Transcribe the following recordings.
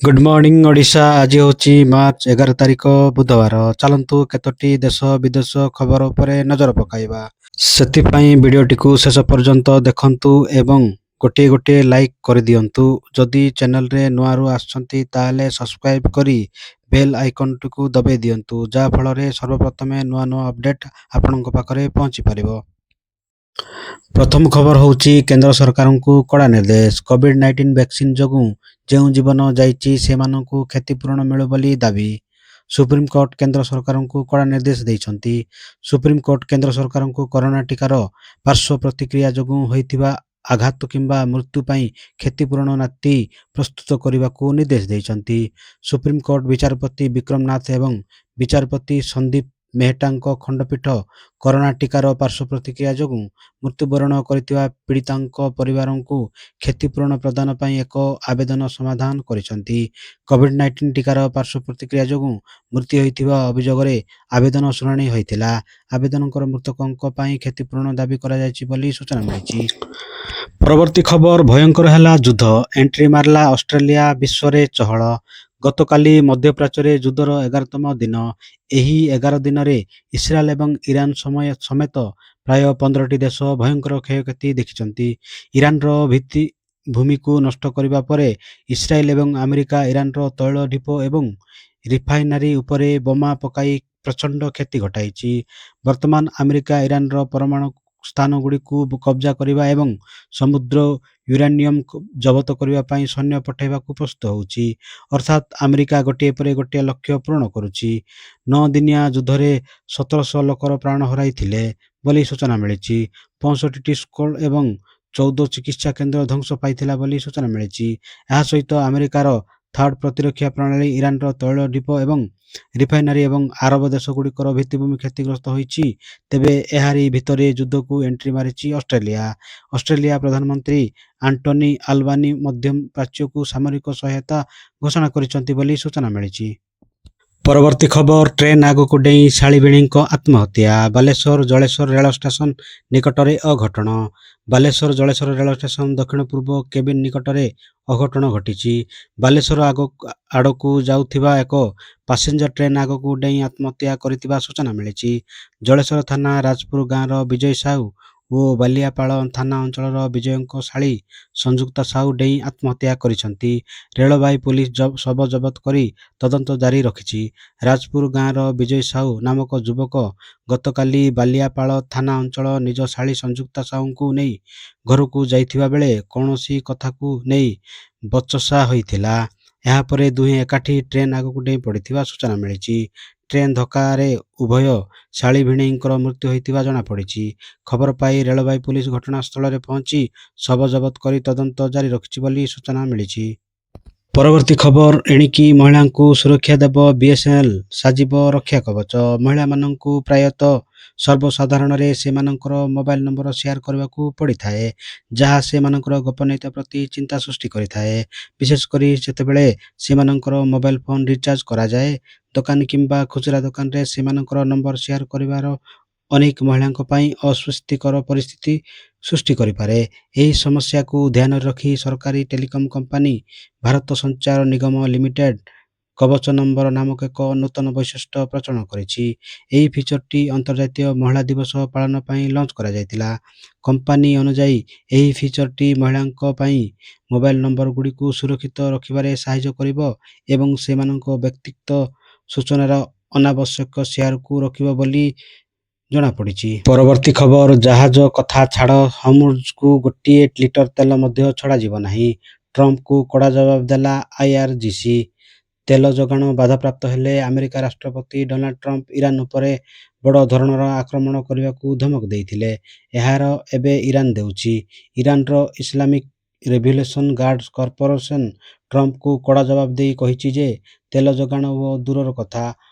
Good morning Odisha. आज होची मार्च 11 तारिख बुधवार। चलतु केतोटी देश विदेश खबर उपरे नजर पकाइबा। ସେଥିପାଇଁ ଭିଡ଼ିଓଟିକୁ ଶେଷ ପର୍ଯ୍ୟନ୍ତ ଦେଖନ୍ତୁ ଏବଂ ଗୋଟିଏ ଗୋଟିଏ ଲାଇକ୍ କରିଦିଅନ୍ତୁ। ଯଦି ଚ୍ୟାନେଲରେ ନୂଆରୁ ଆସିଛନ୍ତି ତାହେଲେ ସବସ୍କ୍ରାଇବ୍ କରି ବେଲ୍ ଆଇକନ୍ଟିକୁ ଦବାଇ ଦିଅନ୍ତୁ, ଯାହା ଫଳରେ ସର୍ବପ୍ରଥମେ ନୂଆ ନୂଆ ଅପଡେଟ୍ ଆପଣଙ୍କ ପାଖରେ ପହଞ୍ଚି ପାରିବ। ପ୍ରଥମ ଖବର ହେଉଛି କେନ୍ଦ୍ର ସରକାରଙ୍କୁ କଡ଼ା ନିର୍ଦ୍ଦେଶ। କୋଭିଡ-19 ଭ୍ୟାକ୍ସିନ୍ ଯୋଗୁଁ ଯେଉଁ ଜୀବନ ଯାଇଛି ସେମାନଙ୍କୁ କ୍ଷତିପୂରଣ ମିଳୁ ବୋଲି ଦାବି। ସୁପ୍ରିମକୋର୍ଟ କେନ୍ଦ୍ର ସରକାରଙ୍କୁ କଡ଼ା ନିର୍ଦ୍ଦେଶ ଦେଇଛନ୍ତି। ସୁପ୍ରିମକୋର୍ଟ କେନ୍ଦ୍ର ସରକାରଙ୍କୁ କରୋନା ଟିକାର ପାର୍ଶ୍ୱ ପ୍ରତିକ୍ରିୟା ଯୋଗୁଁ ହୋଇଥିବା ଆଘାତ କିମ୍ବା ମୃତ୍ୟୁ ପାଇଁ କ୍ଷତିପୂରଣ ନୀତି ପ୍ରସ୍ତୁତ କରିବାକୁ ନିର୍ଦ୍ଦେଶ ଦେଇଛନ୍ତି। ସୁପ୍ରିମକୋର୍ଟ ବିଚାରପତି ବିକ୍ରମ ନାଥ ଏବଂ ବିଚାରପତି ସନ୍ଦୀପ ମେହେଟ୍ଟାଙ୍କ ଖଣ୍ଡପୀଠ କରୋନା ଟିକାର ପାର୍ଶ୍ୱ ପ୍ରତିକ୍ରିୟା ଯୋଗୁଁ ମୃତ୍ୟୁବରଣ କରିଥିବା ପୀଡ଼ିତାଙ୍କ ପରିବାରଙ୍କୁ କ୍ଷତିପୂରଣ ପ୍ରଦାନ ପାଇଁ ଏକ ଆବେଦନ ସମାଧାନ କରିଛନ୍ତି। କୋଭିଡ-19 ଟିକାର ପାର୍ଶ୍ୱ ପ୍ରତିକ୍ରିୟା ଯୋଗୁଁ ମୃତ୍ୟୁ ହୋଇଥିବା ଅଭିଯୋଗରେ ଆବେଦନ ଶୁଣାଣି ହୋଇଥିଲା। ଆବେଦନଙ୍କର ମୃତକଙ୍କ ପାଇଁ କ୍ଷତିପୂରଣ ଦାବି କରାଯାଇଛି ବୋଲି ସୂଚନା ମିଳିଛି। ପରବର୍ତ୍ତୀ ଖବର, ଭୟଙ୍କର ହେଲା ଯୁଦ୍ଧ, ଏଣ୍ଟ୍ରି ମାରିଲା ଅଷ୍ଟ୍ରେଲିଆ, ବିଶ୍ୱରେ ଚହଳ। ଗତକାଲି ମଧ୍ୟପ୍ରାଚ୍ୟରେ ଯୁଦ୍ଧର 11ତମ ଦିନ। ଏହି 11 ଦିନରେ ଇସ୍ରାଏଲ ଏବଂ ଇରାନ ସମେତ ପ୍ରାୟ 15ଟି ଦେଶ ଭୟଙ୍କର କ୍ଷୟକ୍ଷତି ଦେଖିଛନ୍ତି। ଇରାନର ଭିତ୍ତିଭୂମିକୁ ନଷ୍ଟ କରିବା ପରେ ଇସ୍ରାଏଲ ଏବଂ ଆମେରିକା ଇରାନର ତୈଳ ଢିପ ଏବଂ ରିଫାଇନାରୀ ଉପରେ ବୋମା ପକାଇ ପ୍ରଚଣ୍ଡ କ୍ଷତି ଘଟାଇଛି। ବର୍ତ୍ତମାନ ଆମେରିକା ଇରାନର ପରମାଣୁ ସ୍ଥାନଗୁଡ଼ିକୁ କବ୍ଜା କରିବା ଏବଂ ସମୁଦ୍ର ୟୁରାନିୟମ୍ ଜବତ କରିବା ପାଇଁ ସୈନ୍ୟ ପଠାଇବାକୁ ପ୍ରସ୍ତୁତ ହେଉଛି। ଅର୍ଥାତ୍ ଆମେରିକା ଗୋଟିଏ ପରେ ଗୋଟିଏ ଲକ୍ଷ୍ୟ ପୂରଣ କରୁଛି। 9 ଦିନିଆ ଯୁଦ୍ଧରେ 1700 ଲୋକର ପ୍ରାଣ ହରାଇଥିଲେ ବୋଲି ସୂଚନା ମିଳିଛି। 65ଟି ସ୍କୁଲ ଏବଂ 14 ଚିକିତ୍ସା କେନ୍ଦ୍ର ଧ୍ୱଂସ ପାଇଥିଲା ବୋଲି ସୂଚନା ମିଳିଛି। ଏହା ସହିତ ଆମେରିକାର ଥାର୍ଡ ପ୍ରତିରକ୍ଷା ପ୍ରଣାଳୀ, ଇରାନର ତୈଳ ଢିପ ଏବଂ ରିଫାଇନାରୀ ଏବଂ ଆରବ ଦେଶଗୁଡ଼ିକର ଭିତ୍ତିଭୂମି କ୍ଷତିଗ୍ରସ୍ତ ହୋଇଛି। ତେବେ ଏହାରି ଭିତରେ ଯୁଦ୍ଧକୁ ଏଣ୍ଟ୍ରି ମାରିଛି ଅଷ୍ଟ୍ରେଲିଆ। ଅଷ୍ଟ୍ରେଲିଆ ପ୍ରଧାନମନ୍ତ୍ରୀ ଆଣ୍ଟୋନି ଆଲବାନି ମଧ୍ୟପ୍ରାଚ୍ୟକୁ ସାମରିକ ସହାୟତା ଘୋଷଣା କରିଛନ୍ତି ବୋଲି ସୂଚନା ମିଳିଛି। ପରବର୍ତ୍ତୀ ଖବର, ଟ୍ରେନ୍ ଆଗକୁ ଡେଇଁ ଶାଳୀବେଣୀଙ୍କ ଆତ୍ମହତ୍ୟା। ବାଲେଶ୍ୱର ଜଳେଶ୍ୱର ରେଳ ଷ୍ଟେସନ ନିକଟରେ ଅଘଟଣ। ବାଲେଶ୍ୱର ଜଳେଶ୍ୱର ରେଳ ଷ୍ଟେସନ ଦକ୍ଷିଣ ପୂର୍ବ କେବିନ ନିକଟରେ ଅଘଟଣ ଘଟିଛି। ବାଲେଶ୍ୱର ଆଡ଼କୁ ଯାଉଥିବା ଏକ ପାସେଞ୍ଜର ଟ୍ରେନ୍ ଆଗକୁ ଡେଇଁ ଆତ୍ମହତ୍ୟା କରିଥିବା ସୂଚନା ମିଳିଛି। ଜଳେଶ୍ୱର ଥାନା ରାଜପୁର ଗାଁର ବିଜୟ ସାହୁ ଓ ବାଲିଆପାଳ ଥାନା ଅଞ୍ଚଳର ବିଜୟଙ୍କ ଶାଳୀ ସଂଯୁକ୍ତା ସାହୁ ଡେଇଁ ଆତ୍ମହତ୍ୟା କରିଛନ୍ତି। ରେଳବାଇ ପୁଲିସ ଶବ ଜବତ କରି ତଦନ୍ତ ଜାରି ରଖିଛି। ରାଜପୁର ଗାଁର ବିଜୟ ସାହୁ ନାମକ ଯୁବକ ଗତକାଲି ବାଲିଆପାଳ ଥାନା ଅଞ୍ଚଳ ନିଜ ଶାଳୀ ସଂଯୁକ୍ତା ସାହୁଙ୍କୁ ନେଇ ଘରକୁ ଯାଇଥିବା ବେଳେ କୌଣସି କଥାକୁ ନେଇ ବଚସା ହୋଇଥିଲା। ଏହାପରେ ଦୁହେଁ ଏକାଠି ଟ୍ରେନ୍ ଆଗକୁ ଡେଇଁ ପଡ଼ିଥିବା ସୂଚନା ମିଳିଛି। ଟ୍ରେନ୍ ଧକ୍କାରେ ଉଭୟ ଶାଳୀ ଭିଣେଇଙ୍କର ମୃତ୍ୟୁ ହୋଇଥିବା ଜଣାପଡ଼ିଛି। ଖବର ପାଇ ରେଳବାଇ ପୁଲିସ ଘଟଣାସ୍ଥଳରେ ପହଞ୍ଚି ଶବ ଜବତ କରି ତଦନ୍ତ ଜାରି ରଖିଛି ବୋଲି ସୂଚନା ମିଳିଛି। ପରବର୍ତ୍ତୀ ଖବର, ଏଣିକି ମହିଳାଙ୍କୁ ସୁରକ୍ଷା ଦେବ ବିଏସ୍ଏନ୍ଏଲ୍, ସାଜିବ ରକ୍ଷା କବଚ। ମହିଳାମାନଙ୍କୁ ପ୍ରାୟତଃ ସର୍ବସାଧାରଣରେ ସେମାନଙ୍କର ମୋବାଇଲ ନମ୍ବର ସେୟାର କରିବାକୁ ପଡ଼ିଥାଏ, ଯାହା ସେମାନଙ୍କର ଗୋପନୀୟତା ପ୍ରତି ଚିନ୍ତା ସୃଷ୍ଟି କରିଥାଏ। ବିଶେଷ କରି ଯେତେବେଳେ ସେମାନଙ୍କର ମୋବାଇଲ ଫୋନ୍ ରିଚାର୍ଜ କରାଯାଏ। ଦୋକାନୀ କିମ୍ବା ଖୁଚୁରା ଦୋକାନରେ ସେମାନଙ୍କର ନମ୍ବର ସେୟାର କରିବାର ଅନେକ ମହିଳାଙ୍କ ପାଇଁ ଅସ୍ୱସ୍ତିକର ପରିସ୍ଥିତି ସୃଷ୍ଟି କରିପାରେ। ଏହି ସମସ୍ୟାକୁ ଧ୍ୟାନରେ ରଖି ସରକାରୀ ଟେଲିକମ୍ କମ୍ପାନୀ ଭାରତ ସଞ୍ଚାର ନିଗମ ଲିମିଟେଡ୍ କବଚ ନମ୍ବର ନାମକ ଏକ ନୂତନ ବୈଶିଷ୍ଟ୍ୟ ପ୍ରଚଳନ କରିଛି। ଏହି ଫିଚରଟି ଅନ୍ତର୍ଜାତୀୟ ମହିଳା ଦିବସ ପାଳନ ପାଇଁ ଲଞ୍ଚ କରାଯାଇଥିଲା। କମ୍ପାନୀ ଅନୁଯାୟୀ ଏହି ଫିଚରଟି ମହିଳାଙ୍କ ପାଇଁ ମୋବାଇଲ ନମ୍ବରଗୁଡ଼ିକୁ ସୁରକ୍ଷିତ ରଖିବାରେ ସାହାଯ୍ୟ କରିବ ଏବଂ ସେମାନଙ୍କ ବ୍ୟକ୍ତିଗତ ସୂଚନାର ଅନାବଶ୍ୟକ ସେୟାରକୁ ରୋକିବ ବୋଲି ଜଣାପଡ଼ିଛି। ପରବର୍ତ୍ତୀ ଖବର, ଜାହାଜ କଥା ଛାଡ଼, ହର୍ମୁଜକୁ ଗୋଟିଏ ଲିଟର ତେଲ ମଧ୍ୟ ଛଡ଼ାଯିବ ନାହିଁ। ଟ୍ରମ୍ପଙ୍କୁ କଡ଼ା ଜବାବ ଦେଲା ଆଇଆର୍ଜିସି। ତେଲ ଯୋଗାଣ ବାଧାପ୍ରାପ୍ତ ହେଲେ ଆମେରିକା ରାଷ୍ଟ୍ରପତି ଡୋନାଲ୍ଡ ଟ୍ରମ୍ପ ଇରାନ ଉପରେ ବଡ଼ ଧରଣର ଆକ୍ରମଣ କରିବାକୁ ଧମକ ଦେଇଥିଲେ। ଏହାର ଏବେ ଇରାନ ଦେଉଛି। ଇରାନର ଇସଲାମିକ ରେଭଲ୍ୟୁସନ ଗାର୍ଡ କର୍ପୋରେସନ ଟ୍ରମ୍ପଙ୍କୁ କଡ଼ା ଜବାବ ଦେଇ କହିଛି ଯେ ତେଲ ଯୋଗାଣ ଓ ଦୂରର କଥା,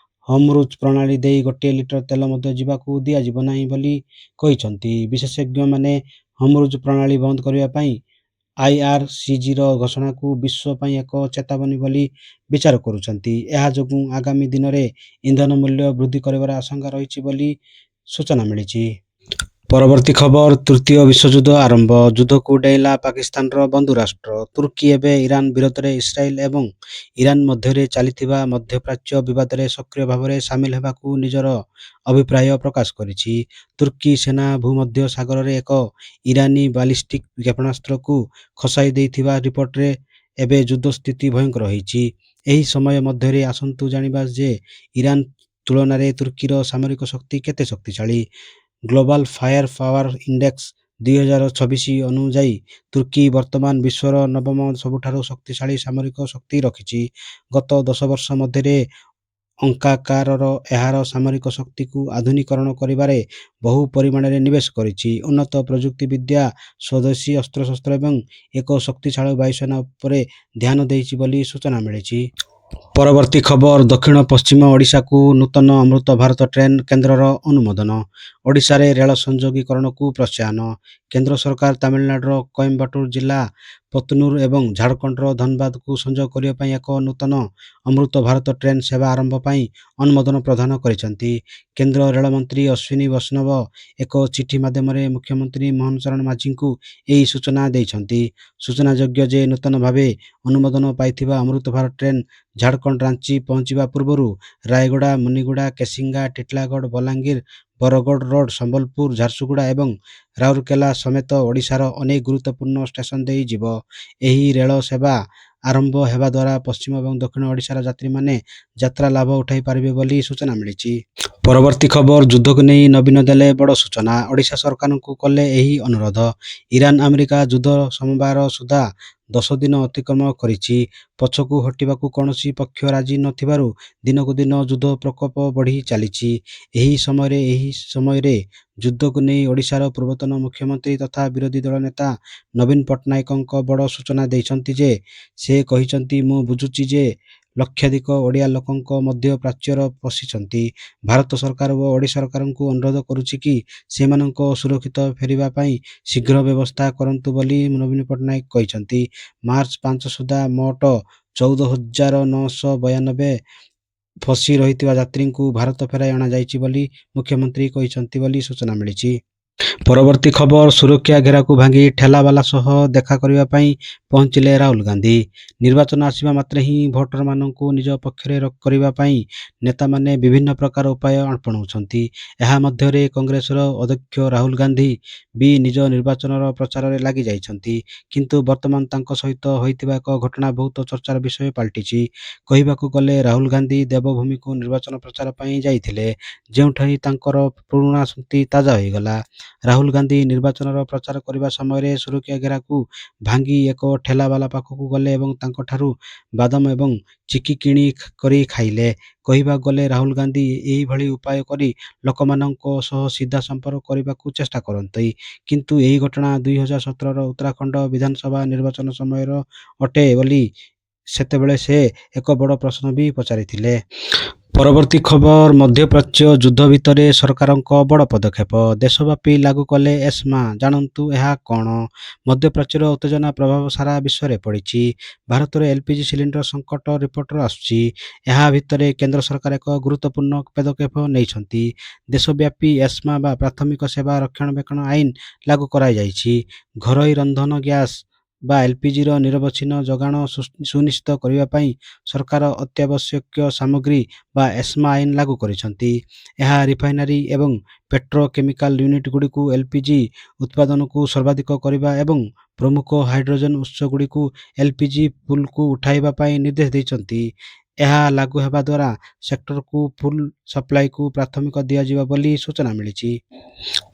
ହର୍ମୁଜ ପ୍ରଣାଳୀ ଦେଇ ଗୋଟିଏ ଲିଟର ତେଲ ମଧ୍ୟ ଯିବାକୁ ଦିଆଯିବ ନାହିଁ ବୋଲି କହିଛନ୍ତି। ବିଶେଷଜ୍ଞମାନେ ହର୍ମୁଜ ପ୍ରଣାଳୀ ବନ୍ଦ କରିବା ପାଇଁ ଆଇଆର୍ସିଜିର ଘୋଷଣାକୁ ବିଶ୍ୱ ପାଇଁ ଏକ ଚେତାବନୀ ବୋଲି ବିଚାର କରୁଛନ୍ତି। ଏହା ଯୋଗୁଁ ଆଗାମୀ ଦିନରେ ଇନ୍ଧନ ମୂଲ୍ୟ ବୃଦ୍ଧି କରିବାର ଆଶଙ୍କା ରହିଛି ବୋଲି ସୂଚନା ମିଳିଛି। ପରବର୍ତ୍ତୀ ଖବର ତୃତୀୟ ବିଶ୍ୱଯୁଦ୍ଧ ଆରମ୍ଭ। ଯୁଦ୍ଧକୁ ଡେଇଁଲା ପାକିସ୍ତାନର ବନ୍ଧୁ ରାଷ୍ଟ୍ର ତୁର୍କୀ ଏବେ ଇରାନ ବିରୋଧରେ ଇସ୍ରାଏଲ ଏବଂ ଇରାନ ମଧ୍ୟରେ ଚାଲିଥିବା ମଧ୍ୟପ୍ରାଚ୍ୟ ବିବାଦରେ ସକ୍ରିୟ ଭାବରେ ସାମିଲ ହେବାକୁ ନିଜର ଅଭିପ୍ରାୟ ପ୍ରକାଶ କରିଛି। ତୁର୍କୀ ସେନା ଭୂମଧ୍ୟ ସାଗରରେ ଏକ ଇରାନୀ ବାଲିଷ୍ଟିକ୍ କ୍ଷେପଣାସ୍ତ୍ରକୁ ଖସାଇ ଦେଇଥିବା ରିପୋର୍ଟରେ ଏବେ ଯୁଦ୍ଧ ସ୍ଥିତି ଭୟଙ୍କର ହୋଇଛି। ଏହି ସମୟ ମଧ୍ୟରେ ଆସନ୍ତୁ ଜାଣିବା ଯେ ଇରାନ ତୁଳନାରେ ତୁର୍କୀର ସାମରିକ ଶକ୍ତି କେତେ ଶକ୍ତିଶାଳୀ। ଗ୍ଲୋବାଲ ଫାୟାର ପାୱାର ଇଣ୍ଡେକ୍ସ 2026 ଅନୁଯାୟୀ ତୁର୍କୀ ବର୍ତ୍ତମାନ ବିଶ୍ୱର ନବମ ସବୁଠାରୁ ଶକ୍ତିଶାଳୀ ସାମରିକ ଶକ୍ତି ରଖିଛି। ଗତ 10 ବର୍ଷ ମଧ୍ୟରେ ଅଙ୍କାକାରର ଏହାର ସାମରିକ ଶକ୍ତିକୁ ଆଧୁନିକରଣ କରିବାରେ ବହୁ ପରିମାଣରେ ନିବେଶ କରିଛି। ଉନ୍ନତ ପ୍ରଯୁକ୍ତି ବିଦ୍ୟା, ସ୍ୱଦେଶୀ ଅସ୍ତ୍ରଶସ୍ତ୍ର ଏବଂ ଏକ ଶକ୍ତିଶାଳୀ ବାୟୁସେନା ଉପରେ ଧ୍ୟାନ ଦେଇଛି ବୋଲି ସୂଚନା ମିଳିଛି। ପରବର୍ତ୍ତୀ ଖବର ଦକ୍ଷିଣ ପଶ୍ଚିମ ଓଡ଼ିଶାକୁ ନୂତନ ଅମୃତ ଭାରତ ଟ୍ରେନ୍ କେନ୍ଦ୍ରର ଅନୁମୋଦନ। ଓଡ଼ିଶାରେ ରେଳ ସଂଯୋଗୀକରଣକୁ ପ୍ରୋତ୍ସାହନ। କେନ୍ଦ୍ର ସରକାର ତାମିଲନାଡୁର କୋଏମ୍ବାଟୁର ଜିଲ୍ଲା ପତନୁର ଏବଂ ଝାଡ଼ଖଣ୍ଡର ଧନବାଦକୁ ସଂଯୋଗ କରିବା ପାଇଁ ଏକ ନୂତନ ଅମୃତ ଭାରତ ଟ୍ରେନ୍ ସେବା ଆରମ୍ଭ ପାଇଁ ଅନୁମୋଦନ ପ୍ରଦାନ କରିଛନ୍ତି। କେନ୍ଦ୍ର ରେଳମନ୍ତ୍ରୀ ଅଶ୍ୱିନୀ ବୈଷ୍ଣବ ଏକ ଚିଠି ମାଧ୍ୟମରେ ମୁଖ୍ୟମନ୍ତ୍ରୀ ମୋହନ ଚରଣ ମାଝୀଙ୍କୁ ଏହି ସୂଚନା ଦେଇଛନ୍ତି। ସୂଚନାଯୋଗ୍ୟ ଯେ ନୂତନ ଭାବେ ଅନୁମୋଦନ ପାଇଥିବା ଅମୃତ ଭାରତ ଟ୍ରେନ୍ ଝାଡ଼ଖଣ୍ଡ ରାଞ୍ଚି ପହଞ୍ଚିବା ପୂର୍ବରୁ ରାୟଗଡ଼ା, ମୁନିଗୁଡ଼ା, କେସିଙ୍ଗା, ଟିଟିଲାଗଡ଼, ବଲାଙ୍ଗୀର, ବରଗଡ଼ ରୋଡ, ସମ୍ବଲପୁର, ଝାରସୁଗୁଡ଼ା ଏବଂ ରାଉରକେଲା ସମେତ ଓଡ଼ିଶାର ଅନେକ ଗୁରୁତ୍ୱପୂର୍ଣ୍ଣ ଷ୍ଟେସନ ଦେଇ ଯିବ। ଏହି ରେଳ ସେବା ଆରମ୍ଭ ହେବା ଦ୍ୱାରା ପଶ୍ଚିମ ଏବଂ ଦକ୍ଷିଣ ଓଡ଼ିଶାର ଯାତ୍ରୀମାନେ ଯାତ୍ରା ଲାଭ ଉଠାଇ ପାରିବେ ବୋଲି ସୂଚନା ମିଳିଛି। ପରବର୍ତ୍ତୀ ଖବର ଯୁଦ୍ଧକୁ ନେଇ ନବୀନ ଦେଲେ ବଡ଼ ସୂଚନା। ଓଡ଼ିଶା ସରକାରଙ୍କୁ କଲେ ଏହି ଅନୁରୋଧ। ଇରାନ ଆମେରିକା ଯୁଦ୍ଧ ସୋମବାର ସୁଦ୍ଧା 10 ଦିନ ଅତିକ୍ରମ କରିଛି। ପଛକୁ ହଟିବାକୁ କୌଣସି ପକ୍ଷ ରାଜି ନଥିବାରୁ ଦିନକୁ ଦିନ ଯୁଦ୍ଧ ପ୍ରକୋପ ବଢ଼ି ଚାଲିଛି। ଏହି ସମୟରେ ଯୁଦ୍ଧକୁ ନେଇ ଓଡ଼ିଶାର ପୂର୍ବତନ ମୁଖ୍ୟମନ୍ତ୍ରୀ ତଥା ବିରୋଧୀ ଦଳ ନେତା ନବୀନ ପଟ୍ଟନାୟକଙ୍କ ବଡ଼ ସୂଚନା ଦେଇଛନ୍ତି ଯେ ସେ କହିଛନ୍ତି, ମୁଁ ବୁଝୁଛି ଯେ ଲକ୍ଷାଧିକ ଓଡ଼ିଆ ଲୋକଙ୍କ ମଧ୍ୟ ପ୍ରାଚ୍ୟର ପଶିଛନ୍ତି। ଭାରତ ସରକାର ଓ ଓଡ଼ିଶା ସରକାରଙ୍କୁ ଅନୁରୋଧ କରୁଛି କି ସେମାନଙ୍କ ସୁରକ୍ଷିତ ଫେରିବା ପାଇଁ ଶୀଘ୍ର ବ୍ୟବସ୍ଥା କରନ୍ତୁ ବୋଲି ନବୀନ ପଟ୍ଟନାୟକ କହିଛନ୍ତି। ମାର୍ଚ୍ଚ 5 ସୁଦ୍ଧା ମୋଟ 14,992 ଫସି ରହିଥିବା ଯାତ୍ରୀଙ୍କୁ ଭାରତ ଫେରାଇ ଅଣାଯାଇଛି ବୋଲି ମୁଖ୍ୟମନ୍ତ୍ରୀ କହିଛନ୍ତି ବୋଲି ସୂଚନା ମିଳିଛି। ପରବର୍ତ୍ତୀ ଖବର ସୁରକ୍ଷା ଘେରାକୁ ଭାଙ୍ଗି ଠେଲାବାଲା ସହ ଦେଖା କରିବା ପାଇଁ ପହଞ୍ଚିଲେ ରାହୁଲ ଗାନ୍ଧୀ। ନିର୍ବାଚନ ଆସିବା ମାତ୍ରେ ହିଁ ଭୋଟରମାନଙ୍କୁ ନିଜ ପକ୍ଷରେ କରିବା ପାଇଁ ନେତାମାନେ ବିଭିନ୍ନ ପ୍ରକାର ଉପାୟ ଆପଣାଉଛନ୍ତି। ଏହା ମଧ୍ୟରେ କଂଗ୍ରେସର ଅଧ୍ୟକ୍ଷ ରାହୁଲ ଗାନ୍ଧୀ ବି ନିଜ ନିର୍ବାଚନର ପ୍ରଚାରରେ ଲାଗି ଯାଇଛନ୍ତି। କିନ୍ତୁ ବର୍ତ୍ତମାନ ତାଙ୍କ ସହିତ ହୋଇଥିବା ଏକ ଘଟଣା ବହୁତ ଚର୍ଚ୍ଚାର ବିଷୟ ପାଲଟିଛି। କହିବାକୁ ଗଲେ ରାହୁଲ ଗାନ୍ଧୀ ଦେବଭୂମିକୁ ନିର୍ବାଚନ ପ୍ରଚାର ପାଇଁ ଯାଇଥିଲେ, ଯେଉଁଠାରେ ତାଙ୍କର ପୁରୁଣା ସ୍ମୃତି ତାଜା ହୋଇଗଲା। ରାହୁଲ ଗାନ୍ଧୀ ନିର୍ବାଚନର ପ୍ରଚାର କରିବା ସମୟରେ ସୁରକ୍ଷା ଘେରାକୁ ଭାଙ୍ଗି ଏକ ଠେଲାବାଲା ପାଖକୁ ଗଲେ ଏବଂ ତାଙ୍କଠାରୁ ବାଦାମ ଏବଂ ଚିକି କିଣି କରି ଖାଇଲେ। କହିବାକୁ ଗଲେ ରାହୁଲ ଗାନ୍ଧୀ ଏହିଭଳି ଉପାୟ କରି ଲୋକମାନଙ୍କ ସହ ସିଧା ସମ୍ପର୍କ କରିବାକୁ ଚେଷ୍ଟା କରନ୍ତି। କିନ୍ତୁ ଏହି ଘଟଣା 2017ର ଉତ୍ତରାଖଣ୍ଡ ବିଧାନସଭା ନିର୍ବାଚନ ସମୟର ଅଟେ ବୋଲି ସେତେବେଳେ ସେ ଏକ ବଡ଼ ପ୍ରଶ୍ନ ବି ପଚାରିଥିଲେ। ପରବର୍ତ୍ତୀ ଖବର ମଧ୍ୟପ୍ରାଚ୍ୟ ଯୁଦ୍ଧ ଭିତରେ ସରକାରଙ୍କ ବଡ଼ ପଦକ୍ଷେପ। ଦେଶବ୍ୟାପୀ ଲାଗୁ କଲେ ଏସ୍ମା। ଜାଣନ୍ତୁ ଏହା କ'ଣ? ମଧ୍ୟପ୍ରାଚ୍ୟର ଉତ୍ତେଜନା ପ୍ରଭାବ ସାରା ବିଶ୍ୱରେ ପଡ଼ିଛି। ଭାରତରେ ଏଲ୍‌ପିଜି ସିଲିଣ୍ଡର ସଙ୍କଟ ରିପୋର୍ଟରେ ଆସୁଛି। ଏହା ଭିତରେ କେନ୍ଦ୍ର ସରକାର ଏକ ଗୁରୁତ୍ୱପୂର୍ଣ୍ଣ ପଦକ୍ଷେପ ନେଇଛନ୍ତି। ଦେଶବ୍ୟାପୀ ଏସ୍ମା ବା ପ୍ରାଥମିକ ସେବା ରକ୍ଷଣାବେକ୍ଷଣ ଆଇନ ଲାଗୁ କରାଯାଇଛି। ଘରୋଇ ରନ୍ଧନ ଗ୍ୟାସ୍ ବା ଏଲ୍‌ପିଜିର ନିରବଚ୍ଛିନ୍ନ ଯୋଗାଣ ସୁନିଶ୍ଚିତ କରିବା ପାଇଁ ସରକାର ଅତ୍ୟାବଶ୍ୟକୀୟ ସାମଗ୍ରୀ ବା ଏସ୍ମା ଆଇନ ଲାଗୁ କରିଛନ୍ତି। ଏହା ରିଫାଇନାରି ଏବଂ ପେଟ୍ରୋକେମିକାଲ ୟୁନିଟ୍‌ଗୁଡ଼ିକୁ ଏଲ୍‌ପିଜି ଉତ୍ପାଦନକୁ ସର୍ବାଧିକ କରିବା ଏବଂ ପ୍ରମୁଖ ହାଇଡ୍ରୋଜେନ୍ ଉତ୍ସଗୁଡ଼ିକୁ ଏଲ୍‌ପିଜି ପୁଲ୍‌କୁ ଉଠାଇବା ପାଇଁ ନିର୍ଦ୍ଦେଶ ଦେଇଛନ୍ତି। ଏହା ଲାଗୁ ହେବା ଦ୍ୱାରା ସେକ୍ଟରକୁ ପୁଲ୍ ସପ୍ଲାଇକୁ ପ୍ରାଥମିକ ଦିଆଯିବ ବୋଲି ସୂଚନା ମିଳିଛି।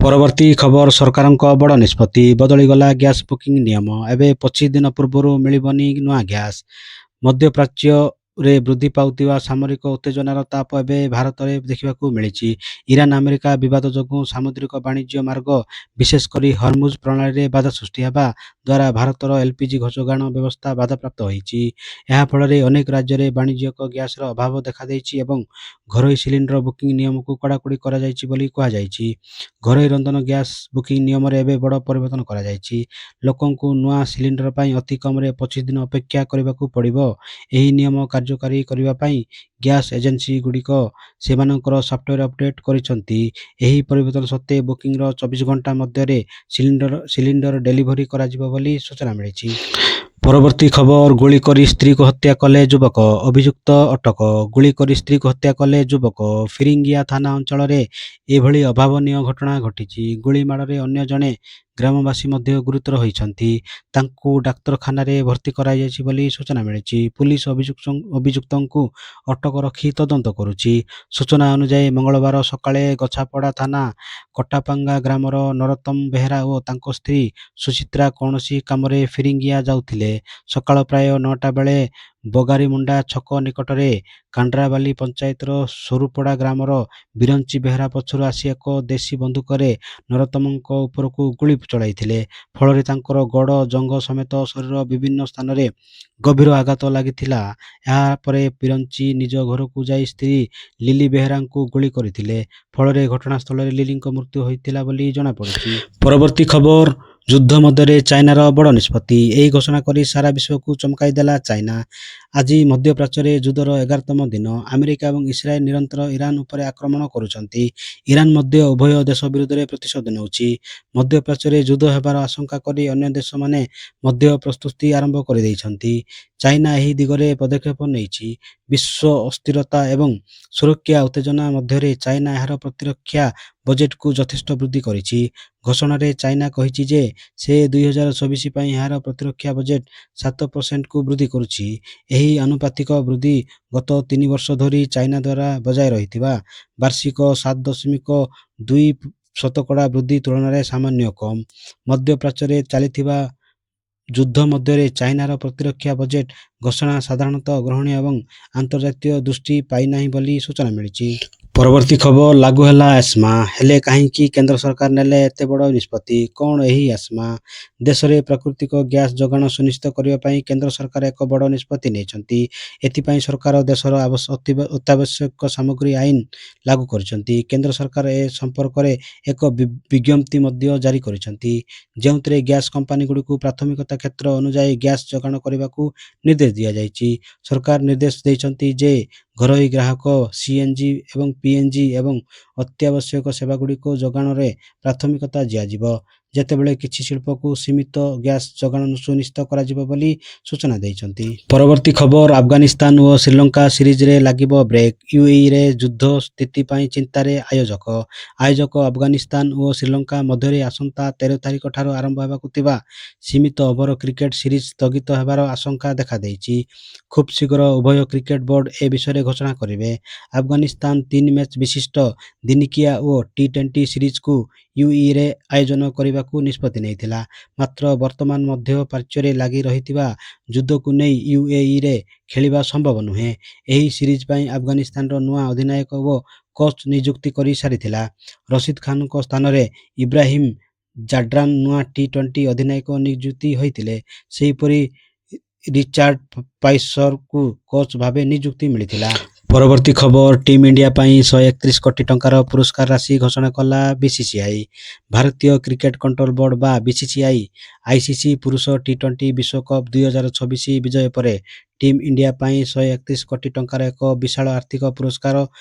ପରବର୍ତ୍ତୀ ଖବର ସରକାରଙ୍କ ବଡ଼ ନିଷ୍ପତ୍ତି। ବଦଳିଗଲା ଗ୍ୟାସ୍ ବୁକିଂ ନିୟମ। ଏବେ 25 ଦିନ ପୂର୍ବରୁ ମିଳିବନି ନୂଆ ଗ୍ୟାସ୍। ମଧ୍ୟପ୍ରାଚ୍ୟରେ ବୃଦ୍ଧି ପାଉଥିବା ସାମରିକ ଉତ୍ତେଜନାର ତାପ ଏବେ ଭାରତରେ ଦେଖିବାକୁ ମିଳିଛି। ଇରାନ ଆମେରିକା ବିବାଦ ଯୋଗୁଁ ସାମୁଦ୍ରିକ ବାଣିଜ୍ୟ ମାର୍ଗ, ବିଶେଷ କରି ହର୍ମୁଜ୍ ପ୍ରଣାଳୀରେ ବାଧା ସୃଷ୍ଟି ହେବା ଦ୍ୱାରା ଭାରତର ଏଲ୍‌ପିଜି ଯୋଗାଣ ବ୍ୟବସ୍ଥା ବାଧାପ୍ରାପ୍ତ ହୋଇଛି। ଏହା ଫଳରେ ଅନେକ ରାଜ୍ୟରେ ବାଣିଜ୍ୟିକ ଗ୍ୟାସ୍‌ର ଅଭାବ ଦେଖାଦେଇଛି ଏବଂ ଘରୋଇ ସିଲିଣ୍ଡର ବୁକିଂ ନିୟମକୁ କଡ଼ାକଡ଼ି କରାଯାଇଛି ବୋଲି କୁହାଯାଇଛି। ଘରୋଇ ରନ୍ଧନ ଗ୍ୟାସ୍ ବୁକିଂ ନିୟମରେ ଏବେ ବଡ଼ ପରିବର୍ତ୍ତନ କରାଯାଇଛି। ଲୋକଙ୍କୁ ନୂଆ ସିଲିଣ୍ଡର ପାଇଁ ଅତି କମ୍‌ରେ 25 ଦିନ ଅପେକ୍ଷା କରିବାକୁ ପଡ଼ିବ। ଏହି ନିୟମ କାର୍ଯ୍ୟ କାର୍ଯ୍ୟକାରୀ କରିବା ପାଇଁ ଗ୍ୟାସ୍ ଏଜେନ୍ସିଗୁଡ଼ିକ ସେମାନଙ୍କର ସଫ୍ଟୱେର୍ ଅପଡେଟ୍ କରିଛନ୍ତି। ଏହି ପରିବର୍ତ୍ତନ ସତ୍ତ୍ୱେ ବୁକିଂର 24 ଘଣ୍ଟା ମଧ୍ୟରେ ସିଲିଣ୍ଡର ଡେଲିଭରି କରାଯିବ ବୋଲି ସୂଚନା ମିଳିଛି। ପରବର୍ତ୍ତୀ ଖବର, ଗୁଳି କରି ସ୍ତ୍ରୀକୁ ହତ୍ୟା କଲେ ଯୁବକ, ଅଭିଯୁକ୍ତ ଅଟକ। ଗୁଳି କରି ସ୍ତ୍ରୀକୁ ହତ୍ୟା କଲେ ଯୁବକ। ଫିରିଙ୍ଗିଆ ଥାନା ଅଞ୍ଚଳରେ ଏଭଳି ଅଭାବନୀୟ ଘଟଣା ଘଟିଛି। ଗୁଳିମାଡ଼ରେ ଅନ୍ୟ ଜଣେ ଗ୍ରାମବାସୀ ମଧ୍ୟ ଗୁରୁତର ହୋଇଛନ୍ତି। ତାଙ୍କୁ ଡାକ୍ତରଖାନାରେ ଭର୍ତ୍ତି କରାଯାଇଛି ବୋଲି ସୂଚନା ମିଳିଛି। ପୁଲିସ ଅଭିଯୁକ୍ତଙ୍କୁ ଅଟକ ରଖି ତଦନ୍ତ କରୁଛି। ସୂଚନା ଅନୁଯାୟୀ ମଙ୍ଗଳବାର ସକାଳେ ଗଛାପଡ଼ା ଥାନା କଟାପାଙ୍ଗା ଗ୍ରାମର ନରୋତ୍ତମ ବେହେରା ଓ ତାଙ୍କ ସ୍ତ୍ରୀ ସୁଚିତ୍ରା କୌଣସି କାମରେ ଫିରିଙ୍ଗିଆ ଯାଉଥିଲେ। ସକାଳ ପ୍ରାୟ 9ଟା ବେଳେ ବଗାରିମୁଣ୍ଡା ଛକ ନିକଟରେ କାଣ୍ଡ୍ରାବାଲି ପଞ୍ଚାୟତର ସରୁପଡ଼ା ଗ୍ରାମର ବିରଞ୍ଚି ବେହେରା ପଛରୁ ଆସି ଏକ ଦେଶୀ ବନ୍ଧୁକରେ ନରୋତ୍ତମଙ୍କ ଉପରକୁ ଗୁଳି ଚଳାଇଥିଲେ। ଫଳରେ ତାଙ୍କର ଗୋଡ଼, ଜଙ୍ଘ ସମେତ ଶରୀର ବିଭିନ୍ନ ସ୍ଥାନରେ ଗଭୀର ଆଘାତ ଲାଗିଥିଲା। ଏହାପରେ ବିରଞ୍ଚି ନିଜ ଘରକୁ ଯାଇ ସ୍ତ୍ରୀ ଲିଲି ବେହେରାଙ୍କୁ ଗୁଳି କରିଥିଲେ। ଫଳରେ ଘଟଣାସ୍ଥଳରେ ଲିଲିଙ୍କ ମୃତ୍ୟୁ ହୋଇଥିଲା ବୋଲି ଜଣାପଡ଼ିଛି। ପରବର୍ତ୍ତୀ ଖବର, ଯୁଦ୍ଧ ମଧ୍ୟରେ ଚାଇନାର ବଡ଼ ନିଷ୍ପତ୍ତି। ଏହି ଘୋଷଣା କରି ସାରା ବିଶ୍ୱକୁ ଚମକାଇ ଦେଲା ଚାଇନା। ଆଜି ମଧ୍ୟପ୍ରାଚ୍ୟରେ ଯୁଦ୍ଧର 11ତମ ଦିନ। ଆମେରିକା ଏବଂ ଇସ୍ରାଏଲ ନିରନ୍ତର ଇରାନ ଉପରେ ଆକ୍ରମଣ କରୁଛନ୍ତି। ଇରାନ ମଧ୍ୟ ଉଭୟ ଦେଶ ବିରୁଦ୍ଧରେ ପ୍ରତିଶୋଧ ନେଉଛି। ମଧ୍ୟପ୍ରାଚ୍ୟରେ ଯୁଦ୍ଧ ହେବାର ଆଶଙ୍କା କରି ଅନ୍ୟ ଦେଶମାନେ ମଧ୍ୟ ପ୍ରସ୍ତୁତି ଆରମ୍ଭ କରିଦେଇଛନ୍ତି। ଚାଇନା ଏହି ଦିଗରେ ପଦକ୍ଷେପ ନେଇଛି। ବିଶ୍ୱ ଅସ୍ଥିରତା ଏବଂ ସୁରକ୍ଷା ଉତ୍ତେଜନା ମଧ୍ୟରେ ଚାଇନା ଏହାର ପ୍ରତିରକ୍ଷା ବଜେଟକୁ ଯଥେଷ୍ଟ ବୃଦ୍ଧି କରିଛି। ଘୋଷଣାରେ ଚାଇନା କହିଛି ଯେ ସେ 2024 ପାଇଁ ଏହାର ପ୍ରତିରକ୍ଷା ବଜେଟ 7%କୁ ବୃଦ୍ଧି କରୁଛି। ଏହି ଆନୁପାତିକ ବୃଦ୍ଧି ଗତ 3 ବର୍ଷ ଧରି ଚାଇନା ଦ୍ୱାରା ବଜାୟ ରହିଥିବା ବାର୍ଷିକ 7.2% ବୃଦ୍ଧି ତୁଳନାରେ ସାମାନ୍ୟ କମ୍। ମଧ୍ୟପ୍ରାଚ୍ୟରେ ଚାଲିଥିବା ଯୁଦ୍ଧ ମଧ୍ୟରେ ଚାଇନାର ପ୍ରତିରକ୍ଷା ବଜେଟ ଘୋଷଣା ସାଧାରଣତଃ ଗ୍ରହଣୀୟ ଏବଂ ଆନ୍ତର୍ଜାତୀୟ ଦୃଷ୍ଟି ପାଇନାହିଁ ବୋଲି ସୂଚନା ମିଳିଛି। ପରବର୍ତ୍ତୀ ଖବର, ଲାଗୁ ହେଲା ଏସ୍ମା। ହେଲେ କାହିଁକି କେନ୍ଦ୍ର ସରକାର ନେଲେ ଏତେ ବଡ଼ ନିଷ୍ପତ୍ତି? କ'ଣ ଏହି ଏସ୍ମା? ଦେଶରେ ପ୍ରାକୃତିକ ଗ୍ୟାସ୍ ଯୋଗାଣ ସୁନିଶ୍ଚିତ କରିବା ପାଇଁ କେନ୍ଦ୍ର ସରକାର ଏକ ବଡ଼ ନିଷ୍ପତ୍ତି ନେଇଛନ୍ତି। ଏଥିପାଇଁ ସରକାର ଦେଶର ଅତ୍ୟାବଶ୍ୟକ ସାମଗ୍ରୀ ଆଇନ ଲାଗୁ କରିଛନ୍ତି। କେନ୍ଦ୍ର ସରକାର ଏ ସମ୍ପର୍କରେ ଏକ ବିଜ୍ଞପ୍ତି ମଧ୍ୟ ଜାରି କରିଛନ୍ତି, ଯେଉଁଥିରେ ଗ୍ୟାସ୍ କମ୍ପାନୀଗୁଡ଼ିକୁ ପ୍ରାଥମିକତା କ୍ଷେତ୍ର ଅନୁଯାୟୀ ଗ୍ୟାସ୍ ଯୋଗାଣ କରିବାକୁ ନିର୍ଦ୍ଦେଶ ଦିଆଯାଇଛି। ସରକାର ନିର୍ଦ୍ଦେଶ ଦେଇଛନ୍ତି ଯେ ଘରୋଇ ଗ୍ରାହକ, ସିଏନ୍ଜି ଏବଂ ପିଏନ୍ଜି ଏବଂ ଅତ୍ୟାବଶ୍ୟକ ସେବାଗୁଡ଼ିକ ଯୋଗାଣରେ ପ୍ରାଥମିକତା ଦିଆଯିବ, ଯେତେବେଳେ କିଛି ଶିଳ୍ପକୁ ସୀମିତ ଗ୍ୟାସ୍ ଯୋଗାଣ ସୁନିଶ୍ଚିତ କରାଯିବ ବୋଲି ସୂଚନା ଦେଇଛନ୍ତି। ପରବର୍ତ୍ତୀ ଖବର, ଆଫଗାନିସ୍ତାନ ଓ ଶ୍ରୀଲଙ୍କା ସିରିଜରେ ଲାଗିବ ବ୍ରେକ୍। ୟୁଏଇରେ ଯୁଦ୍ଧ ସ୍ଥିତି ପାଇଁ ଚିନ୍ତାରେ ଆୟୋଜକ। ଆଫଗାନିସ୍ତାନ ଓ ଶ୍ରୀଲଙ୍କା ମଧ୍ୟରେ ଆସନ୍ତା 13 ତାରିଖ ଠାରୁ ଆରମ୍ଭ ହେବାକୁ ଥିବା ସୀମିତ ଓଭର କ୍ରିକେଟ ସିରିଜ ସ୍ଥଗିତ ହେବାର ଆଶଙ୍କା ଦେଖାଦେଇଛି। ଖୁବ୍ ଶୀଘ୍ର ଉଭୟ କ୍ରିକେଟ ବୋର୍ଡ ଏ ବିଷୟରେ ଘୋଷଣା କରିବେ। ଆଫଗାନିସ୍ତାନ 3 ମ୍ୟାଚ୍ ବିଶିଷ୍ଟ ଦିନିକିଆ ଓ ଟି20 ସିରିଜକୁ ୟୁଏଇରେ ଆୟୋଜନ କରିବାକୁ ନିଷ୍ପତ୍ତି ନେଇଥିଲା। ମାତ୍ର ବର୍ତ୍ତମାନ ମଧ୍ୟପ୍ରାଚ୍ୟରେ ଲାଗି ରହିଥିବା ଯୁଦ୍ଧକୁ ନେଇ ୟୁଏଇରେ ଖେଳିବା ସମ୍ଭବ ନୁହେଁ। ଏହି ସିରିଜ ପାଇଁ ଆଫଗାନିସ୍ତାନର ନୂଆ ଅଧିନାୟକ ଓ କୋଚ୍ ନିଯୁକ୍ତି କରି ସାରିଥିଲା। ରସିଦ୍ ଖାନଙ୍କ ସ୍ଥାନରେ ଇବ୍ରାହିମ୍ ଜାଡ୍ରାନ୍ ନୂଆ ଟି20 ଅଧିନାୟକ ନିଯୁକ୍ତ ହୋଇଥିଲେ। ସେହିପରି ରିଚାର୍ଡ ପାଇସରଙ୍କୁ କୋଚ୍ ଭାବେ ନିଯୁକ୍ତି ମିଳିଥିଲା। ପରବର୍ତ୍ତୀ ଖବର, ଟିମ୍ ଇଣ୍ଡିଆ ପାଇଁ 131 କୋଟି ଟଙ୍କାର ପୁରସ୍କାର ରାଶି ଘୋଷଣା କଲା ବିସିସିଆଇ। ଭାରତୀୟ କ୍ରିକେଟ କଣ୍ଟ୍ରୋଲ ବୋର୍ଡ ବା ବିସିସିଆଇ ଆଇସିସି ପୁରୁଷ ଟି20 ବିଶ୍ୱକପ୍ 2026 ବିଜୟ ପରେ ଟିମ୍ ଇଣ୍ଡିଆ ପାଇଁ 131 କୋଟି ଟଙ୍କାର ଏକ ବିଶାଳ ଆର୍ଥିକ ପୁରସ୍କାର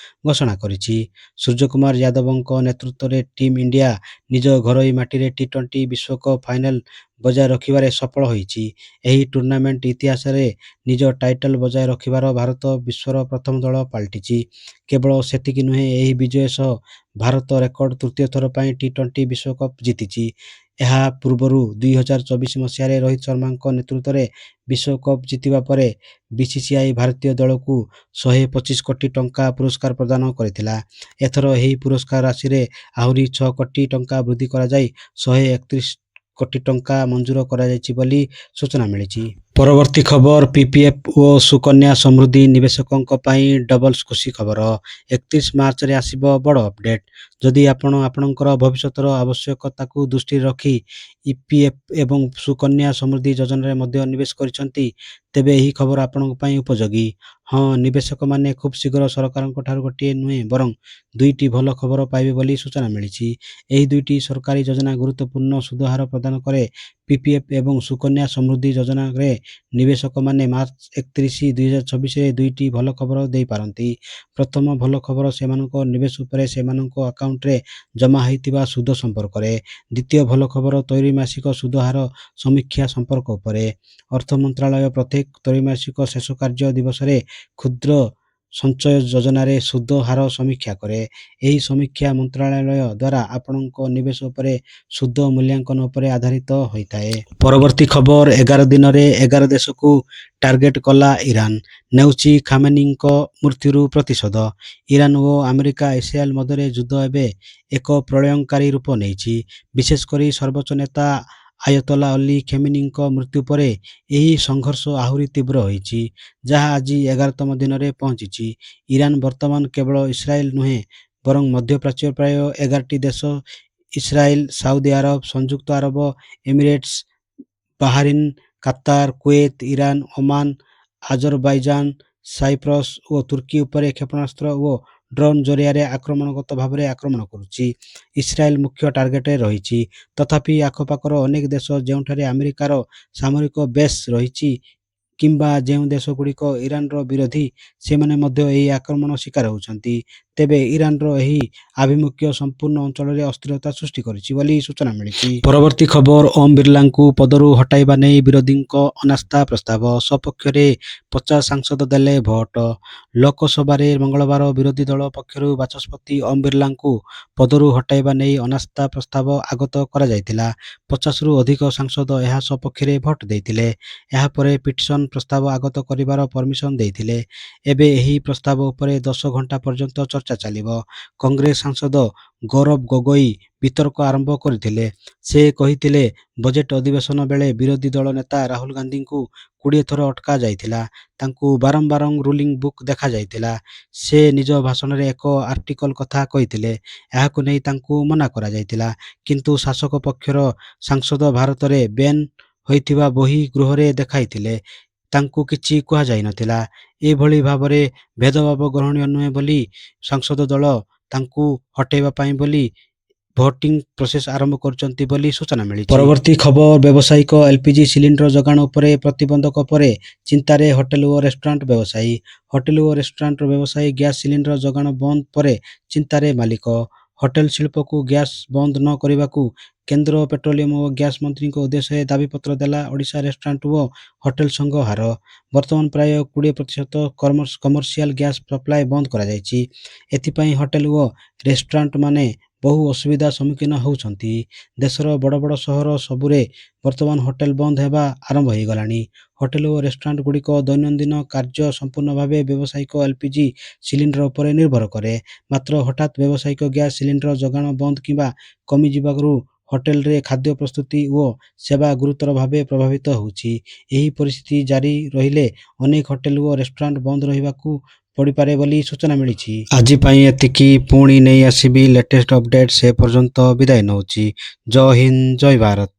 ଘୋଷଣା କରିଛି। ସୂର୍ଯ୍ୟକୁମାର ଯାଦବଙ୍କ ନେତୃତ୍ୱରେ ଟିମ୍ ଇଣ୍ଡିଆ ନିଜ ଘରୋଇ ମାଟିରେ ଟି20 ବିଶ୍ୱକପ୍ ଫାଇନାଲ ବଜାୟ ରଖିବାରେ ସଫଳ ହୋଇଛି। ଏହି ଟୁର୍ଣ୍ଣାମେଣ୍ଟ ଇତିହାସରେ ନିଜ ଟାଇଟଲ ବଜାୟ ରଖିବାର ଭାରତ ବିଶ୍ୱର ପ୍ରଥମ ଦଳ ପାଲଟିଛି। କେବଳ ସେତିକି ନୁହେଁ, ଏହି ବିଜୟ ସହ ଭାରତ ରେକର୍ଡ ତୃତୀୟ ଥର ପାଇଁ ଟି20 ବିଶ୍ୱକପ୍ ଜିତିଛି। ଏହା ପୂର୍ବରୁ 2024 ମସିହାରେ ରୋହିତ ଶର୍ମାଙ୍କ ନେତୃତ୍ୱରେ ବିଶ୍ୱକପ୍ ଜିତିବା ପରେ ବିସିସିଆଇ ଭାରତୀୟ ଦଳକୁ 125 କୋଟି ଟଙ୍କା ପୁରସ୍କାର ପ୍ରଦାନ କରିଥିଲା। ଏଥର ଏହି ପୁରସ୍କାର ରାଶିରେ ଆହୁରି 6 କୋଟି ଟଙ୍କା ବୃଦ୍ଧି କରାଯାଇ 131 କୋଟି ଟଙ୍କା ମଞ୍ଜୁର କରାଯାଇଛି ବୋଲି ସୂଚନା ମିଳିଛି। ପରବର୍ତ୍ତୀ ଖବର, ପିପିଏଫ୍ ଓ ସୁକନ୍ୟା ସମୃଦ୍ଧି ନିବେଶକଙ୍କ ପାଇଁ ଡବଲ୍ସ ଖୁସି ଖବର। 31 ମାର୍ଚ୍ଚରେ ଆସିବ ବଡ଼ ଅପଡେଟ୍। ଯଦି ଆପଣ ଆପଣଙ୍କର ଭବିଷ୍ୟତର ଆବଶ୍ୟକତାକୁ ଦୃଷ୍ଟିରେ ରଖି ଇପିଏଫ୍ ଏବଂ ସୁକନ୍ୟା ସମୃଦ୍ଧି ଯୋଜନାରେ ମଧ୍ୟ ନିବେଶ କରିଛନ୍ତି, ତେବେ ଏହି ଖବର ଆପଣଙ୍କ ପାଇଁ ଉପଯୋଗୀ। ହଁ, ନିବେଶକମାନେ ଖୁବ୍ ଶୀଘ୍ର ସରକାରଙ୍କ ଠାରୁ ଗୋଟିଏ ନୁହେଁ ବରଂ 2ଟି ଭଲ ଖବର ପାଇବେ ବୋଲି ସୂଚନା ମିଳିଛି। ଏହି 2ଟି ସରକାରୀ ଯୋଜନା ଗୁରୁତ୍ୱପୂର୍ଣ୍ଣ ସୁଧ ହାର ପ୍ରଦାନ କରେ। ପିପିଏଫ୍ ଏବଂ ସୁକନ୍ୟା ସମୃଦ୍ଧି ଯୋଜନାରେ ନିବେଶକମାନେ ମାର୍ଚ୍ଚ 31, 2024ରେ ଦୁଇଟି ଭଲ ଖବର ଦେଇପାରନ୍ତି। ପ୍ରଥମ ଭଲ ଖବର ସେମାନଙ୍କ ନିବେଶ ଉପରେ ସେମାନଙ୍କ ଆକାଉଣ୍ଟରେ ଜମା ହୋଇଥିବା ସୁଧ ସମ୍ପର୍କରେ। ଦ୍ୱିତୀୟ ଭଲ ଖବର ତ୍ରୈମାସିକ ସୁଧ ହାର ସମୀକ୍ଷା ସମ୍ପର୍କ ଉପରେ। ଅର୍ଥ ମନ୍ତ୍ରାଳୟ ପ୍ରତ୍ୟେକ ତ୍ରୈମାସିକ ଶେଷ କାର୍ଯ୍ୟ ଦିବସରେ କ୍ଷୁଦ୍ର ସଞ୍ଚୟ ଯୋଜନାରେ ସୁଧ ହାର ସମୀକ୍ଷା କରେ। ଏହି ସମୀକ୍ଷା ମନ୍ତ୍ରାଳୟ ଦ୍ୱାରା ଆପଣଙ୍କ ନିବେଶ ଉପରେ ସୁଧ ମୂଲ୍ୟାଙ୍କନ ଉପରେ ଆଧାରିତ ହୋଇଥାଏ। ପରବର୍ତ୍ତୀ ଖବର 11 ଦିନରେ 11 ଦେଶକୁ ଟାର୍ଗେଟ କଲା ଇରାନ, ନେଉଛି ଖାମେନିଙ୍କ ମୃତ୍ୟୁରୁ ପ୍ରତିଶୋଧ। ଇରାନ ଓ ଆମେରିକା ଇସ୍ରାଏଲ ମଧ୍ୟରେ ଯୁଦ୍ଧ ଏବେ ଏକ ପ୍ରଳୟଙ୍କାରୀ ରୂପ ନେଇଛି। ବିଶେଷ କରି ସର୍ବୋଚ୍ଚ ନେତା ଆୟତୋଲା ଅଲି ଖେମେନିଙ୍କ ମୃତ୍ୟୁ ପରେ ଏହି ସଂଘର୍ଷ ଆହୁରି ତୀବ୍ର ହୋଇଛି, ଯାହା ଆଜି 11ତମ ଦିନରେ ପହଞ୍ଚିଛି। ଇରାନ ବର୍ତ୍ତମାନ କେବଳ ଇସ୍ରାଏଲ ନୁହେଁ ବରଂ ମଧ୍ୟପ୍ରାଚ୍ୟର ପ୍ରାୟ 11ଟି ଦେଶ ଇସ୍ରାଏଲ, ସାଉଦି ଆରବ, ସଂଯୁକ୍ତ Arab Emirates, Bahrain, Qatar, Kuwait, Iran, Oman, Azerbaijan, Cyprus ଓ ତୁର୍କୀ ଉପରେ କ୍ଷେପଣାସ୍ତ୍ର ଓ ଡ୍ରୋନ୍ ଜରିଆରେ ଆକ୍ରମଣାତ୍ମକ ଭାବରେ ଆକ୍ରମଣ କରୁଛି। ଇସ୍ରାଏଲ ମୁଖ୍ୟ ଟାର୍ଗେଟରେ ରହିଛି। ତଥାପି ଆଖପାଖର ଅନେକ ଦେଶ ଯେଉଁଠାରେ ଆମେରିକାର ସାମରିକ ବେସ୍ ରହିଛି କିମ୍ବା ଯେଉଁ ଦେଶଗୁଡ଼ିକ ଇରାନର ବିରୋଧୀ, ସେମାନେ ମଧ୍ୟ ଏହି ଆକ୍ରମଣ ଶିକାର ହେଉଛନ୍ତି। ତେବେ ଇରାନର ଏହି ଆଭିମୁଖ୍ୟ ସମ୍ପୂର୍ଣ୍ଣ ଅଞ୍ଚଳରେ ଅସ୍ଥିରତା ସୃଷ୍ଟି କରିଛି ବୋଲି ସୂଚନା ମିଳିଛି। ପରବର୍ତ୍ତୀ ଖବର ଓମ୍ ବିର୍ଲାଙ୍କୁ ପଦରୁ ହଟାଇବା ନେଇ ବିରୋଧୀଙ୍କ ଅନାସ୍ଥା ପ୍ରସ୍ତାବ। ସପକ୍ଷରେ 50 ସାଂସଦ ଦେଲେ ଭୋଟ। ଲୋକସଭାରେ ମଙ୍ଗଳବାର ବିରୋଧୀ ଦଳ ପକ୍ଷରୁ ବାଚସ୍ପତି ଓମ୍ ବିର୍ଲାଙ୍କୁ ପଦରୁ ହଟାଇବା ନେଇ ଅନାସ୍ଥା ପ୍ରସ୍ତାବ ଆଗତ କରାଯାଇଥିଲା। 50ରୁ ଅଧିକ ସାଂସଦ ଏହା ସପକ୍ଷରେ ଭୋଟ ଦେଇଥିଲେ। ଏହାପରେ ପିଟିସନ ପ୍ରସ୍ତାବ ଆଗତ କରିବାର ପରମିଶନ ଦେଇଥିଲେ। ଏବେ ଏହି ପ୍ରସ୍ତାବ ଉପରେ 10 ଘଣ୍ଟା ପର୍ଯ୍ୟନ୍ତ ଚର୍ଚ୍ଚା ଚାଲିବ। କଂଗ୍ରେସ ସାଂସଦ ଗୌରବ ଗୋଗୋଇ ବିତର୍କ ଆରମ୍ଭ କରିଥିଲେ। ସେ କହିଥିଲେ, ବଜେଟ୍ ଅଧିବେଶନ ବେଳେ ବିରୋଧୀ ଦଳ ନେତା ରାହୁଲ ଗାନ୍ଧୀଙ୍କୁ 20 ଥର ଅଟକା ଯାଇଥିଲା। ତାଙ୍କୁ ବାରମ୍ବାର ରୁଲିଂ ବୁକ୍ ଦେଖାଯାଇଥିଲା। ସେ ନିଜ ଭାଷଣରେ ଏକ ଆର୍ଟିକଲ କଥା କହିଥିଲେ। ଏହାକୁ ନେଇ ତାଙ୍କୁ ମନା କରାଯାଇଥିଲା। କିନ୍ତୁ ଶାସକ ପକ୍ଷର ସାଂସଦ ଭାରତରେ ବ୍ୟାନ୍ ହୋଇଥିବା ବହି ଗୃହରେ ଦେଖାଇଥିଲେ। ତାଙ୍କୁ କିଛି କୁହାଯାଇନଥିଲା। ଏଭଳି ଭାବରେ ଭେଦଭାବ ଗ୍ରହଣୀୟ ନୁହେଁ ବୋଲି ସଂସଦ ଦଳ ତାଙ୍କୁ ହଟାଇବା ପାଇଁ ବୋଲି ଭୋଟିଂ ପ୍ରୋସେସ ଆରମ୍ଭ କରିଛନ୍ତି ବୋଲି ସୂଚନା ମିଳିଛି। ପରବର୍ତ୍ତୀ ଖବର ବ୍ୟବସାୟିକ ଏଲପିଜି ସିଲିଣ୍ଡର ଯୋଗାଣ ଉପରେ ପ୍ରତିବନ୍ଧକ ପରେ ଚିନ୍ତାରେ ହୋଟେଲ ଓ ରେଷ୍ଟୁରାଣ୍ଟ ବ୍ୟବସାୟୀ। ହୋଟେଲ ଓ ରେଷ୍ଟୁରାଣ୍ଟ ବ୍ୟବସାୟୀ ଗ୍ୟାସ ସିଲିଣ୍ଡର ଯୋଗାଣ ବନ୍ଦ ପରେ ଚିନ୍ତାରେ ମାଲିକ। ହୋଟେଲ ଶିଳ୍ପକୁ ଗ୍ୟାସ ବନ୍ଦ ନ କରିବାକୁ କେନ୍ଦ୍ର ପେଟ୍ରୋଲିୟମ ଓ ଗ୍ୟାସ ମନ୍ତ୍ରୀଙ୍କ ଉଦ୍ଦେଶ୍ୟରେ ଦାବିପତ୍ର ଦେଲା ଓଡ଼ିଶା ରେଷ୍ଟୁରାଣ୍ଟ ଓ ହୋଟେଲ ସଂଘ ହାର। ବର୍ତ୍ତମାନ ପ୍ରାୟ 20% କମର୍ସିଆଲ ଗ୍ୟାସ ସପ୍ଲାଏ ବନ୍ଦ କରାଯାଇଛି। ଏଥିପାଇଁ ହୋଟେଲ ଓ ରେଷ୍ଟୁରାଣ୍ଟମାନେ ବହୁ ଅସୁବିଧା ସମ୍ମୁଖୀନ ହେଉଛନ୍ତି। ଦେଶର ବଡ଼ ବଡ଼ ସହର ସବୁରେ ବର୍ତ୍ତମାନ ହୋଟେଲ ବନ୍ଦ ହେବା ଆରମ୍ଭ ହୋଇଗଲାଣି। ହୋଟେଲ ଓ ରେଷ୍ଟୁରାଣ୍ଟଗୁଡ଼ିକ ଦୈନନ୍ଦିନ କାର୍ଯ୍ୟ ସମ୍ପୂର୍ଣ୍ଣ ଭାବେ ବ୍ୟବସାୟିକ ଏଲପିଜି ସିଲିଣ୍ଡର ଉପରେ ନିର୍ଭର କରେ। ମାତ୍ର ହଠାତ୍ ବ୍ୟବସାୟିକ ଗ୍ୟାସ ସିଲିଣ୍ଡର ଯୋଗାଣ ବନ୍ଦ କିମ୍ବା କମିଯିବାରୁ ହୋଟେଲରେ ଖାଦ୍ୟ ପ୍ରସ୍ତୁତି ଓ ସେବା ଗୁରୁତର ଭାବେ ପ୍ରଭାବିତ ହେଉଛି। ଏହି ପରିସ୍ଥିତି ଜାରି ରହିଲେ ଅନେକ ହୋଟେଲ ଓ ରେଷ୍ଟୁରାଣ୍ଟ ବନ୍ଦ ରହିବାକୁ ପଡ଼ିପାରେ ବୋଲି ସୂଚନା ମିଳିଛି। ଆଜି ପାଇଁ ଏତିକି। ପୁଣି ନେଇ ଆସିବି ଲେଟେଷ୍ଟ ଅପଡେଟ୍। ସେ ପର୍ଯ୍ୟନ୍ତ ବିଦାୟ ନେଉଛି। ଜୟ ହିନ୍ଦ, ଜୟ ଭାରତ।